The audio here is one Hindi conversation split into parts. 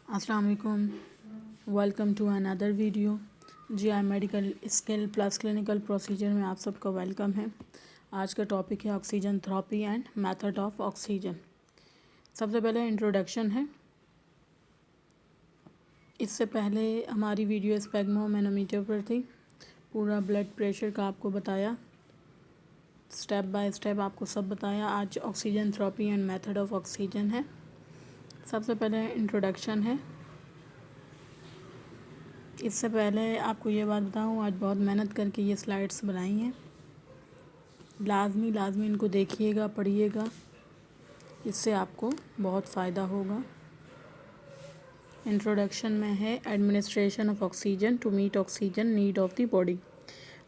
अस्सलाम वालेकुम। Welcome to another video. G I medical skill plus clinical procedure में आप सबका वेलकम है। आज का टॉपिक है oxygen therapy and method of oxygen. सबसे पहले इंट्रोडक्शन है। इससे पहले हमारी वीडियो स्पेग्मो मैनोमीटर पर थी। पूरा ब्लड प्रेशर का आपको बताया, स्टेप बाय स्टेप आपको सब बताया। आज oxygen therapy and method of oxygen है। सबसे पहले इंट्रोडक्शन है। इससे पहले आपको ये बात बताऊँ, आज बहुत मेहनत करके ये स्लाइड्स बनाई हैं। लाजमी इनको देखिएगा, पढ़िएगा, इससे आपको बहुत फ़ायदा होगा। इंट्रोडक्शन में है administration of oxygen to meet oxygen need of the body.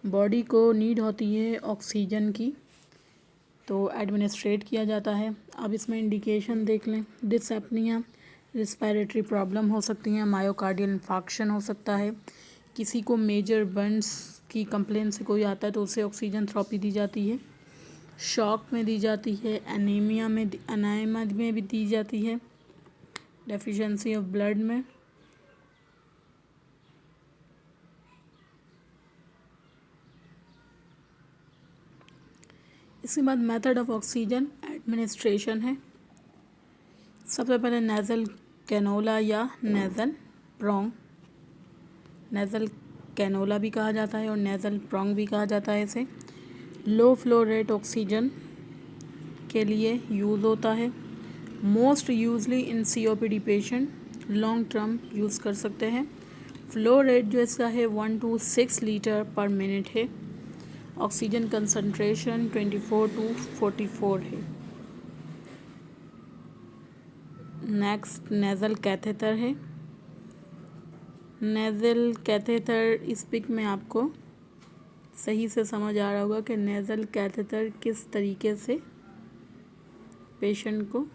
Body को नीड होती है ऑक्सीजन की, तो एडमिनिस्ट्रेट किया जाता है। अब इसमें इंडिकेशन देख लें। डिसएपनिया, रिस्पायरेटरी प्रॉब्लम हो सकती हैं, मायोकार्डियल इन्फाक्शन हो सकता है। किसी को मेजर बर्न्स की कंप्लेन से कोई आता है तो उसे ऑक्सीजन थेरेपी दी जाती है। शॉक में दी जाती है, एनीमिया में भी दी जाती है, डेफिशिएंसी ऑफ ब्लड में। इसके बाद मेथड ऑफ ऑक्सीजन एडमिनिस्ट्रेशन है। सबसे पहले नेज़ल कैनोला या नेज़ल प्रोंग, नेज़ल कैनोला भी कहा जाता है और नेज़ल प्रोंग भी कहा जाता है। इसे लो फ्लो रेट ऑक्सीजन के लिए यूज़ होता है। Most usually in COPD patient long term use कर सकते हैं। फ्लो रेट जो इसका है 1 to 6 लीटर पर मिनट है। ऑक्सीजन कंसंट्रेशन 24 to 44 है। नेक्स्ट नेज़ल कैथेटर है। नेज़ल कैथेटर, इस पिक में आपको सही से समझ आ रहा होगा कि नेज़ल कैथेटर किस तरीके से पेशेंट को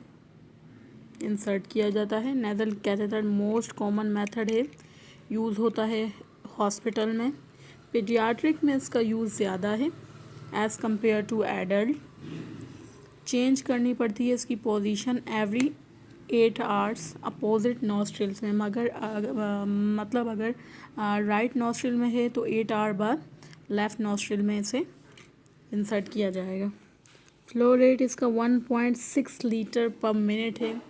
इंसर्ट किया जाता है। Nasal catheter most common method है, यूज़ होता है हॉस्पिटल में। पीडियाट्रिक में इसका यूज़ ज़्यादा है as compare to adult. Change करनी पड़ती है इसकी position every 8 hours opposite nostrils में। मगर अगर राइट नॉस्ट्रिल में है तो 8 आवर बाद लेफ़्ट नॉस्ट्रिल में इसे इंसर्ट किया जाएगा। फ्लो रेट इसका 1.6 लीटर पर मिनट है,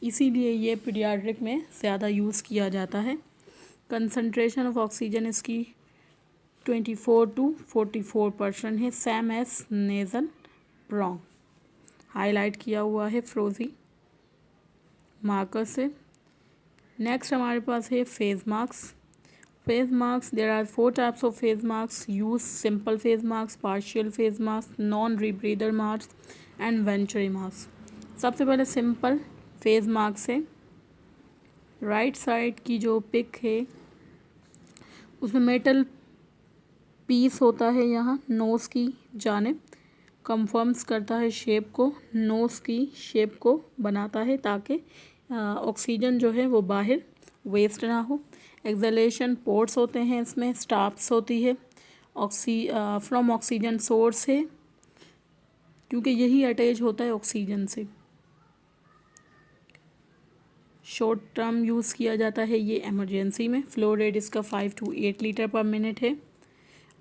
इसीलिए ये पीडियाट्रिक में ज़्यादा यूज़ किया जाता है। कंसंट्रेशन ऑफ ऑक्सीजन इसकी 24 to 44% है, same as nasal prong. Highlight किया हुआ है फ्रोजी मार्कर से। नेक्स्ट हमारे पास है face masks. Face masks, there are 4 types of face masks use: simple face masks, partial face masks, non rebreather masks and venturi masks. सबसे पहले सिंपल फेज मार्क्स है। राइट साइड की जो पिक है उसमें मेटल पीस होता है, यहाँ नोज़ की जानिब कंफर्म्स करता है शेप को, नोज़ की शेप को बनाता है ताकि ऑक्सीजन जो है वो बाहर वेस्ट ना हो। एक्सलेशन पोर्ट्स होते हैं, इसमें स्टाप्स होती है। फ्रॉम ऑक्सीजन सोर्स है, क्योंकि यही अटैच होता है ऑक्सीजन से। शॉर्ट टर्म यूज़ किया जाता है ये इमरजेंसी में। फ्लो रेट इसका 5 to 8 लीटर पर मिनट है।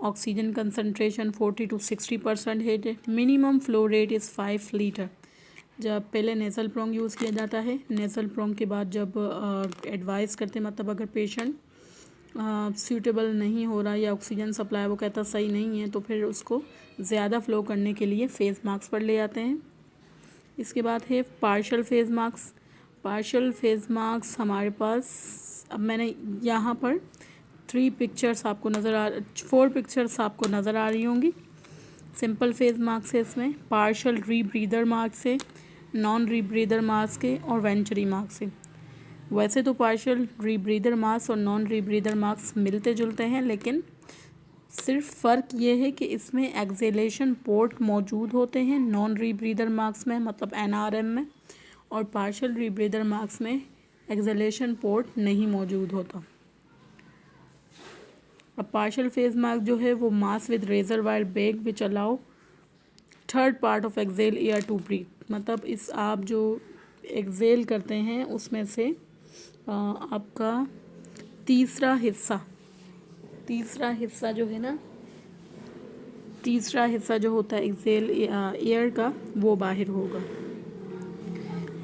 ऑक्सीजन कंसंट्रेशन 40 to 60% है। Minimum flow rate is 5 litre. जब पहले नेज़ल प्रोंग यूज़ किया जाता है, नेज़ल प्रोंग के बाद जब एडवाइस करते हैं, मतलब अगर पेशेंट सूटेबल नहीं हो रहा या ऑक्सीजन सप्लाई वो कहता सही नहीं है, तो फिर उसको ज़्यादा फ्लो करने के लिए फेज मार्क्स पर ले आते हैं। इसके बाद है partial face masks. Partial face marks हमारे पास, अब मैंने यहाँ पर 4 पिक्चर्स आपको नज़र आ रही होंगी। सिंपल फेज मार्क्स है, इसमें पार्शियल रीब्रीदर मार्क्स है, नॉन रीब्रीदर मार्क्स है और वेंचुरी मार्क्स है। वैसे तो पार्शियल रीब्रीदर मार्क्स और नॉन रीब्रीदर मार्क्स मिलते जुलते हैं, लेकिन सिर्फ फ़र्क ये है कि इसमें एक्सलेशन पोर्ट मौजूद होते हैं नॉन रीब्रीदर मार्क्स में, मतलब NRM में, और पार्शियल रीब्रीदर मार्क्स में एक्सलेशन पोर्ट नहीं मौजूद होता। अब पार्शियल फेज मार्क जो है वो mask with reservoir bag which allow third part of exhale air to breath, मतलब इस आप जो एक्सेल करते हैं उसमें से आपका तीसरा हिस्सा जो है ना, तीसरा हिस्सा जो होता है एक्सेल एयर का, वो बाहर होगा।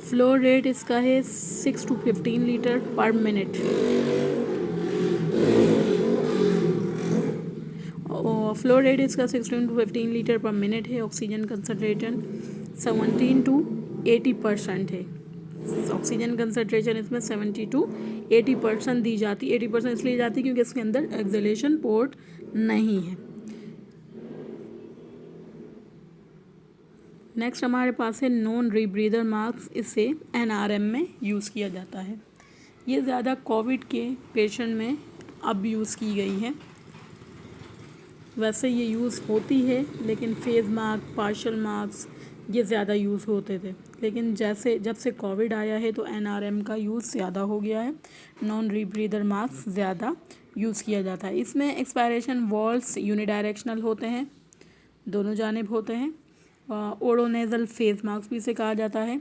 फ्लो रेट इसका है 6 to 15 लीटर पर मिनट। और फ्लो रेट इसका 16 to 15 लीटर पर मिनट है। ऑक्सीजन कंसनट्रेशन 17 to 80% है। ऑक्सीजन कंसनट्रेशन इसमें 70 to 80% दी जाती। 80% इसलिए जाती क्योंकि इसके अंदर एक्सहेलेशन पोर्ट नहीं है। नेक्स्ट हमारे पास है नॉन रीब्रीदर मास्क। इसे NRM में यूज़ किया जाता है। ये ज़्यादा कोविड के पेशेंट में अब यूज़ की गई है। वैसे ये यूज़ होती है, लेकिन फेस मास्क, पार्शल मास्क ये ज़्यादा यूज़ होते थे। लेकिन जब से कोविड आया है तो NRM का यूज़ ज़्यादा हो गया है। नॉन रीब्रीदर मास्क ज़्यादा यूज़ किया जाता है। इसमें एक्सपायरेशन वॉल्स यूनिडायरेक्शनल होते हैं, दोनों जानिब होते हैं। ओडोनेजल फेस मास्क भी इसे कहा जाता है।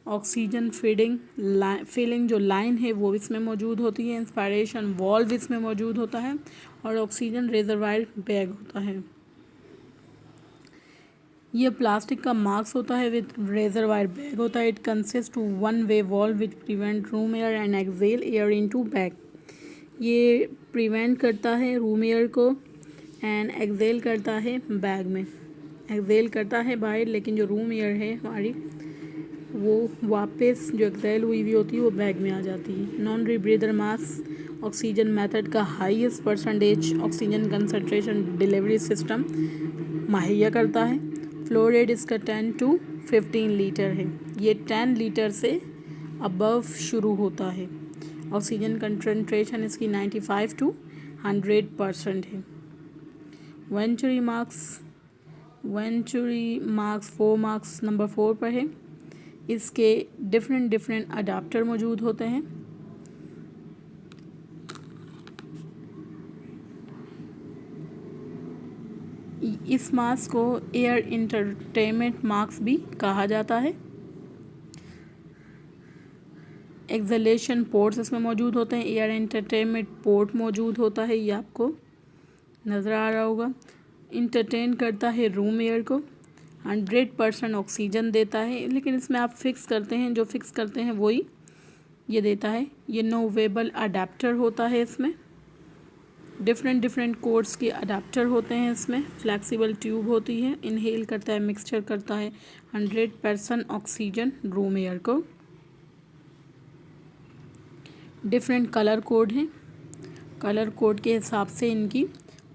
ऑक्सीजन फिलिंग जो लाइन है वो इसमें मौजूद होती है। इंस्पायरेशन वॉल्व इसमें मौजूद होता है और ऑक्सीजन रिजर्वायर बैग होता है। ये प्लास्टिक का मास्क होता है विद रिजर्वायर बैग होता है। It consist to one way valve which prevent room air and exhale air into bag. ये प्रिवेंट करता है रूम एयर को एंड एक्सेल करता है बैग में। एक्सेल करता है बाहर, लेकिन जो रूम एयर है हमारी वो वापस जो एक्सेल हुई हुई होती है वो बैग में आ जाती है। नॉन रीब्रीदर मास्क ऑक्सीजन मेथड का highest percentage oxygen concentration delivery system मुहैया करता है। फ्लो रेट इसका 10 to 15 लीटर है। ये 10 लीटर से अबव शुरू होता है। ऑक्सीजन कंसंट्रेशन इसकी 95 to 100% है। वेंचुरी मार्क्स 4 मार्क्स नंबर 4 पर है। इसके डिफरेंट अडाप्टर मौजूद होते हैं। इस मास्क को एयर इंटरटेनमेंट मास्क भी कहा जाता है। एक्सहेलेशन पोर्ट्स इसमें मौजूद होते हैं। एयर इंटरटेनमेंट पोर्ट मौजूद होता है, ये आपको नज़र आ रहा होगा। इंटरटेन करता है रूम एयर को। 100% ऑक्सीजन देता है, लेकिन इसमें आप फिक्स करते हैं, जो फिक्स करते हैं वही ये देता है। ये नोवेबल अडेप्टर होता है। इसमें डिफरेंट कोड्स के अडेप्टर होते हैं। इसमें फ्लेक्सिबल ट्यूब होती है। इनहेल करता है, मिक्सचर करता है 100% ऑक्सीजन रूम एयर को। डिफरेंट कलर कोड हैं। कलर कोड के हिसाब से इनकी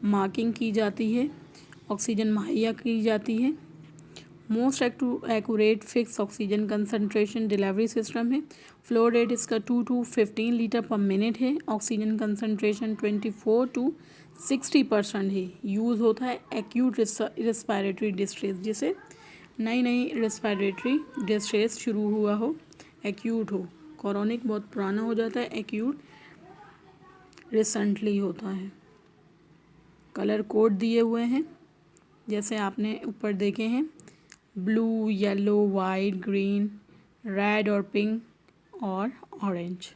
मार्किंग की जाती है, ऑक्सीजन मुहैया की जाती है। Most accurate fix oxygen concentration delivery system है। फ्लो रेट इसका 2 to 15 लीटर पर मिनट है। ऑक्सीजन कंसंट्रेशन 24 to 60% है। यूज़ होता है एक्यूट रिस्पायरेटरी डिस्ट्रेस, जिसे नई रिस्पायरेटरी डिस्ट्रेस शुरू हुआ हो, एक्यूट हो। क्रोनिक बहुत पुराना हो जाता है, एक्यूट रिसेंटली होता है। कलर कोड दिए हुए हैं जैसे आपने ऊपर देखे हैं, blue, yellow, white, green, red और पिंक और ऑरेंज।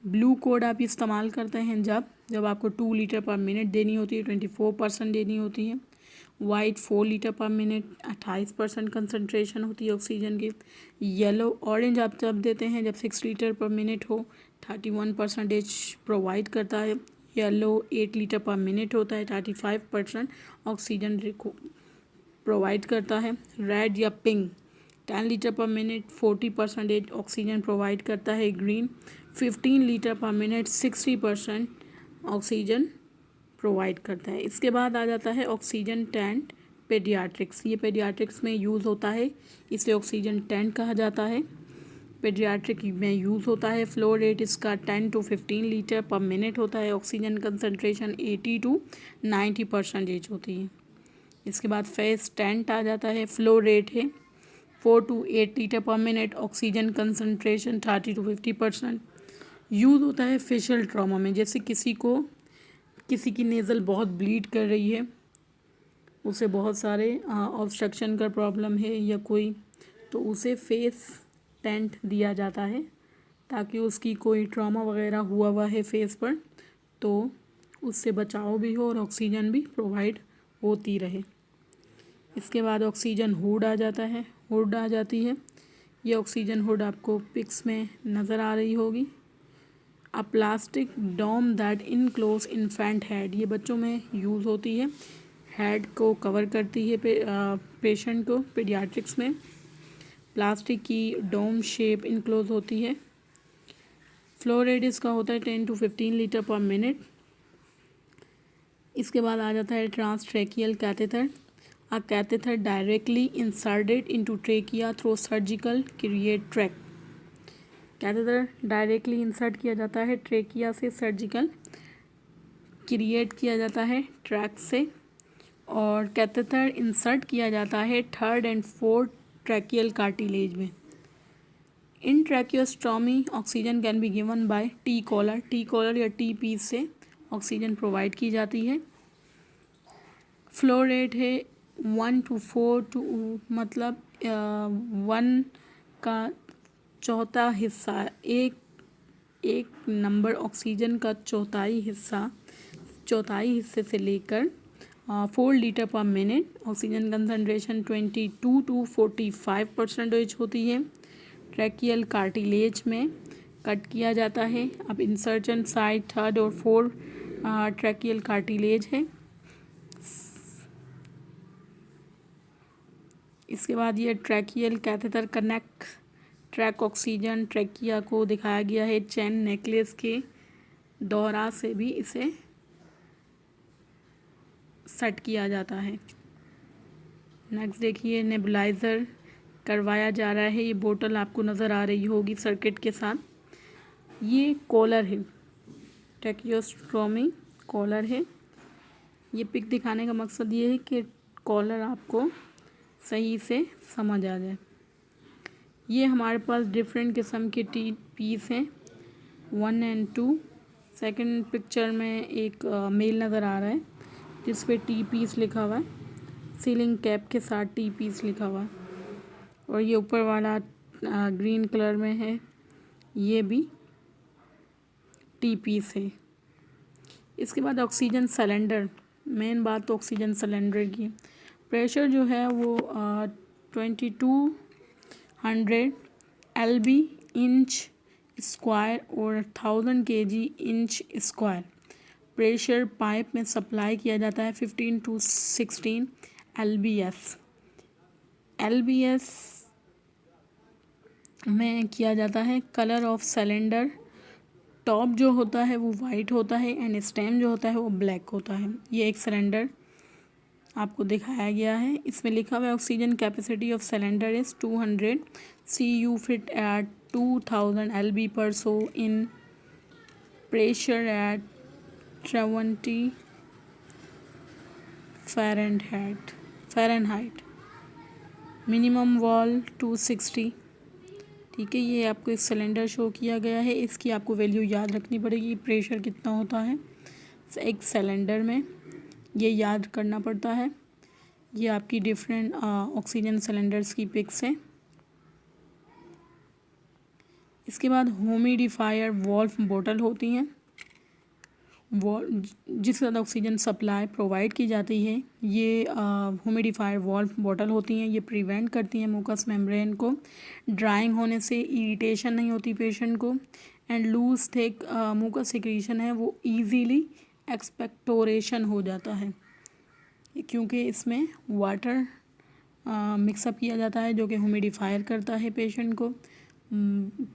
ब्लू कोड आप इस्तेमाल करते हैं जब आपको 2 लीटर पर मिनट देनी होती है, 24% देनी होती है। वाइट 4 लीटर पर मिनट, 28% कंसंट्रेशन होती है ऑक्सीजन की। येलो ऑरेंज आप जब देते हैं जब 6 लीटर पर मिनट हो, 31% प्रोवाइड करता है। येलो 8 लीटर पर मिनट होता है, 35% ऑक्सीजन प्रोवाइड करता है। रेड या पिंक 10 लीटर पर मिनट, 40% ऑक्सीजन प्रोवाइड करता है। ग्रीन 15 लीटर पर मिनट, 60% ऑक्सीजन प्रोवाइड करता है। इसके बाद आ जाता है ऑक्सीजन टेंट पेडियाट्रिक्स। ये पेडियाट्रिक्स में यूज़ होता है, इसे ऑक्सीजन टेंट कहा जाता है। पेडियाट्रिक में यूज़ होता है। फ्लो रेट इसका 10 to 15 लीटर पर मिनट होता है। ऑक्सीजन कंसंट्रेशन 80 to 90% होती है। इसके बाद फेस टेंट आ जाता है। फ्लो रेट है 4 to 8 लीटर पर minute. Oxygen concentration 30 to 50%। Use होता है फेशियल ट्रॉमा में, जैसे किसी की नेज़ल बहुत ब्लीड कर रही है, उसे बहुत सारे ऑब्स्ट्रक्शन का प्रॉब्लम है या कोई, तो उसे फेस टेंट दिया जाता है ताकि उसकी कोई ट्रॉमा वगैरह हुआ है फेस पर तो उससे बचाव भी हो और ऑक्सीजन भी प्रोवाइड होती रहे। इसके बाद ऑक्सीजन हुड आ जाती है। ये ऑक्सीजन हुड आपको पिक्स में नज़र आ रही होगी। A plastic dome that enclose infant head, ये बच्चों में यूज़ होती है, हेड को कवर करती है पेशेंट को। पीडियाट्रिक्स में प्लास्टिक की डोम शेप इनक्लोज होती है। फ्लो रेट इसका होता है 10 to 15 लीटर पर मिनट। इसके बाद आ जाता है transtracheal catheter. A catheter directly inserted into trachea through surgical create track. Catheter directly insert किया जाता है ट्रेकिया से, सर्जिकल क्रिएट किया जाता है ट्रैक से। और कैथेटर इंसर्ट किया जाता है 3rd and 4th tracheal cartilage में। In tracheostomy oxygen can be given by T collar या टी पीस से ऑक्सीजन प्रोवाइड की जाती है। फ्लो रेट है 1 to 4 टू, मतलब 1 का चौथा हिस्सा, एक नंबर ऑक्सीजन का चौथाई हिस्से से लेकर 4 लीटर पर मिनट। ऑक्सीजन कंसनट्रेशन 22 to 45% होती है। ट्रैकियल कार्टिलेज में कट किया जाता है। अब इंसर्जन साइड 3rd और 4th ट्रैकियल कार्टिलेज है। इसके बाद ये tracheal catheter connect track oxygen trachea को दिखाया गया है चेन नेकलेस के दोहरा से भी इसे सेट किया जाता है। नेक्स्ट देखिए, नेबुलाइज़र करवाया जा रहा है। ये बोतल आपको नज़र आ रही होगी सर्किट के साथ। ये कॉलर है, ट्रैकियोस्टोमी कॉलर है। ये पिक दिखाने का मकसद ये है कि कॉलर आपको सही से समझ आ जाए। ये हमारे पास डिफरेंट किस्म के टी पीस हैं 1 and 2। सेकंड पिक्चर में एक मेल नज़र आ रहा है जिस पे टी पीस लिखा हुआ है, सीलिंग कैप के साथ टी पीस लिखा हुआ है। और ये ऊपर वाला ग्रीन कलर में है, ये भी टी पीस है। इसके बाद ऑक्सीजन सिलेंडर, मेन बात तो ऑक्सीजन सिलेंडर की। प्रेशर जो है वो 2200 LB इंच स्क्वायर और 1000 kg inch square pressure pipe में सप्लाई किया जाता है 15 to 16 LBS में किया जाता है। कलर ऑफ सिलेंडर, टॉप जो होता है वो वाइट होता है एंड स्टेम जो होता है वो ब्लैक होता है। ये एक सिलेंडर आपको दिखाया गया है। इसमें लिखा हुआ है oxygen capacity of cylinder is 200 CU feet at 2000 LB per so in pressure at 70 Fahrenheit. Minimum wall 260। ठीक है, ये आपको एक सिलेंडर शो किया गया है। इसकी आपको वैल्यू याद रखनी पड़ेगी, प्रेशर कितना होता है एक सिलेंडर में, ये याद करना पड़ता है। ये आपकी डिफरेंट ऑक्सीजन सिलेंडर्स की पिक्स हैं। इसके बाद ह्यूमिडिफायर वॉल्व बोतल होती हैं, जिसके साथ ऑक्सीजन सप्लाई प्रोवाइड की जाती है। ये ह्यूमिडिफायर वॉल्व बोतल होती हैं। ये प्रिवेंट करती हैं मुकस मेम्ब्रेन को ड्राइंग होने से, इरिटेशन नहीं होती पेशेंट को, and loose thick mucus secretion है वो इजीली एक्सपेक्टोरेशन हो जाता है क्योंकि इसमें वाटर मिक्सअप किया जाता है जो कि ह्यूमिडिफायर करता है पेशेंट को।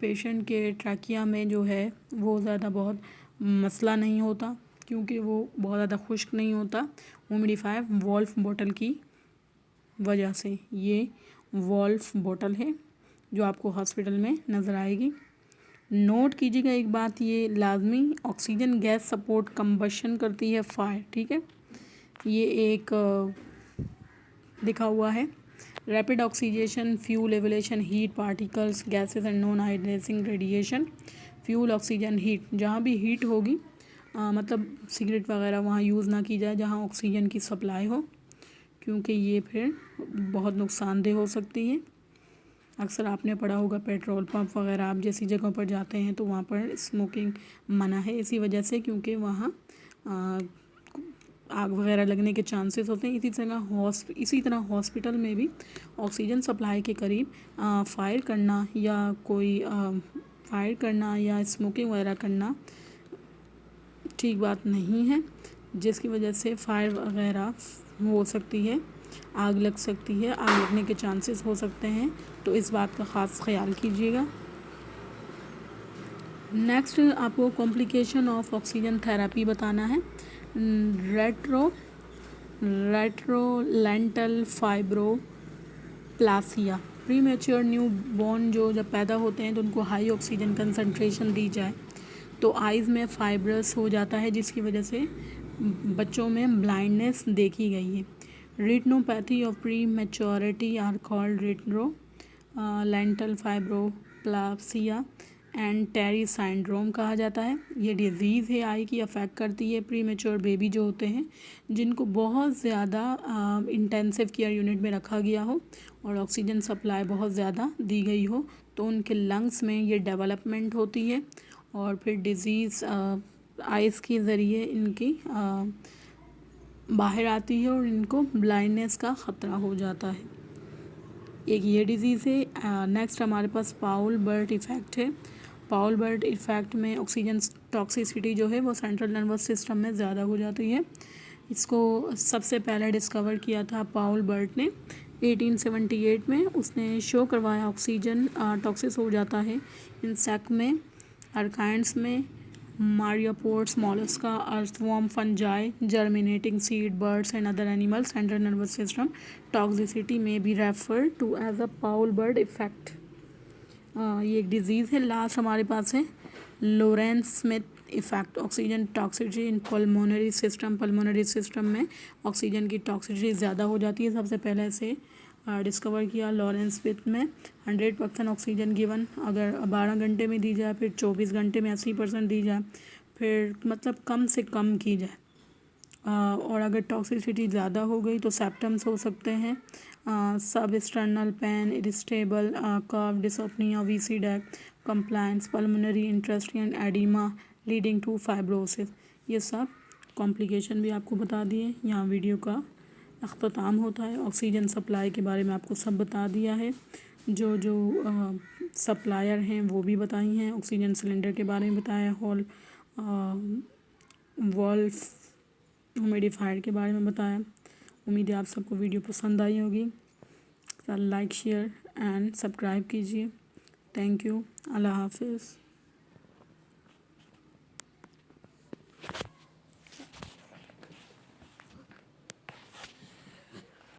पेशेंट के ट्रैकिया में जो है वो ज़्यादा बहुत मसला नहीं होता क्योंकि वो बहुत ज़्यादा खुश्क नहीं होता ह्यूमिडिफायर वॉल्व बोतल की वजह से। ये वॉल्व बोतल है जो आपको हॉस्पिटल में नज़र आएगी। नोट कीजिएगा एक बात, ये लाजमी ऑक्सीजन गैस सपोर्ट कंबशन करती है फायर। ठीक है, ये एक लिखा हुआ है rapid oxidation fuel evolution heat particles gases and non ionising radiation. Fuel oxygen heat, जहाँ भी हीट होगी मतलब सिगरेट वगैरह वहाँ यूज़ ना की जाए जहाँ ऑक्सीजन की सप्लाई हो, क्योंकि ये फिर बहुत नुकसानदेह हो सकती है। अक्सर आपने पढ़ा होगा पेट्रोल पंप वगैरह आप जैसी जगहों पर जाते हैं तो वहाँ पर स्मोकिंग मना है, इसी वजह से, क्योंकि वहाँ आग वगैरह लगने के चांसेस होते हैं। इसी तरह हॉस्पिटल में भी ऑक्सीजन सप्लाई के करीब फायर करना या स्मोकिंग वगैरह करना ठीक बात नहीं है, जिसकी वजह से फायर वगैरह हो सकती है, आग लग सकती है, आग लगने के चांसेस हो सकते हैं, तो इस बात का ख़ास ख्याल कीजिएगा। नेक्स्ट आपको कॉम्प्लिकेशन ऑफ ऑक्सीजन थेरेपी बताना है। रेट्रोलेंटल फाइब्रोप्लासिया, प्रीमेच्योर न्यू बॉर्न जो जब पैदा होते हैं तो उनको हाई ऑक्सीजन कंसंट्रेशन दी जाए तो आइज़ में फाइब्रस हो जाता है, जिसकी वजह से बच्चों में ब्लाइंडनेस देखी गई है। Retinopathy of prematurity are called retrolental fibroplasia and Terry syndrome कहा जाता है। ये डिज़ीज़ है आई की, अफेक्ट करती है प्री मैच्योर बेबी जो होते हैं, जिनको बहुत ज़्यादा इंटेंसिव केयर यूनिट में रखा गया हो और ऑक्सीजन सप्लाई बहुत ज़्यादा दी गई हो, तो उनके लंग्स में ये डेवलपमेंट होती है और फिर डिज़ीज़ आइज़ के ज़रिए इनकी बाहर आती है और इनको ब्लाइंडनेस का ख़तरा हो जाता है। एक ये डिज़ीज़ है। नेक्स्ट हमारे पास पाउल बर्ट इफ़ेक्ट है। पाउल बर्ट इफ़ेक्ट में ऑक्सीजन टॉक्सिसिटी जो है वो सेंट्रल नर्वस सिस्टम में ज़्यादा हो जाती है। इसको सबसे पहले डिस्कवर किया था पाउल बर्ट ने 1878 में। उसने शो करवाया ऑक्सीजन टॉक्सिस हो जाता है इंसेक्ट में, आर्काइड्स में, myriapods, mollusca, earthworm, fungi, germinating seed, birds and other animals, central nervous system toxicity में भी refer to as a Paul Bert effect. ये एक डिज़ीज़ है। लास्ट हमारे पास है Lorrain Smith effect, oxygen toxicity in pulmonary system में ऑक्सीजन की टॉक्सिसिटी ज़्यादा हो जाती है। सबसे पहले इसे डिस्कवर किया लॉरेंस स्मिथ में। 100% ऑक्सीजन गिवन अगर 12 घंटे में दी जाए, फिर 24 घंटे में 80% दी जाए, फिर मतलब कम से कम की जाए। और अगर टॉक्सिसिटी ज़्यादा हो गई तो सिम्पटम्स हो सकते हैं सब external pain, irritable cough, dyspnoea, विसिडेक, compliance, pulmonary interstitial oedema leading to fibrosis. ये सब कॉम्प्लिकेशन भी आपको बता दिए। यहाँ वीडियो का अख्ताम होता है। ऑक्सीजन सप्लाई के बारे में आपको सब बता दिया है, जो सप्लायर हैं वो भी बताई हैं। ऑक्सीजन सिलेंडर के बारे में बताया, वॉल्व ह्यूमिडिफायर के बारे में बताया। उम्मीद है आप सबको वीडियो पसंद आई होगी। लाइक, शेयर एंड सब्सक्राइब कीजिए। Thank you. अल्लाह हाफिज़।